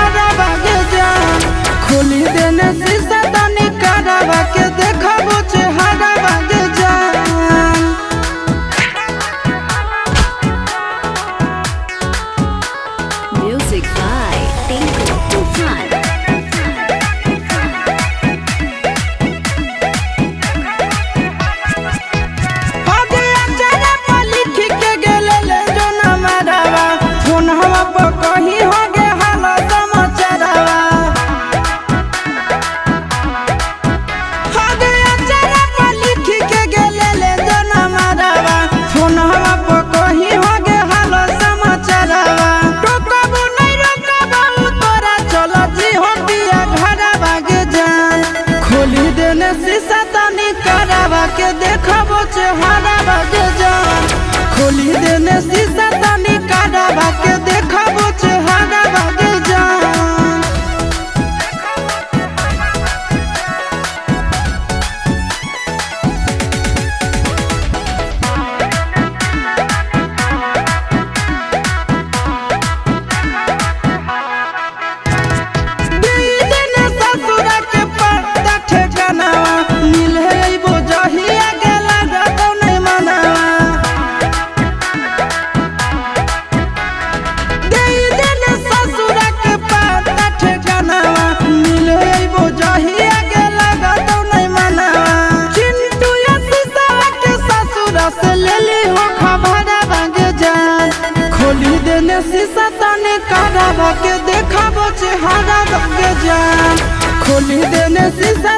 हारा बागे जान खोली देने शीशा तनी करावा के देखबो चेहरा बागे जान। Music by Tinku Tufan. शीशा तनी करावा के देखबो चेहरा बागे जान खोली देने शीशा तनी करावा के देखबो चेहरा बागे जान। खोली देने शीशा तनी करावा के देखबो चेहरा बागे जान खोली देने शीशा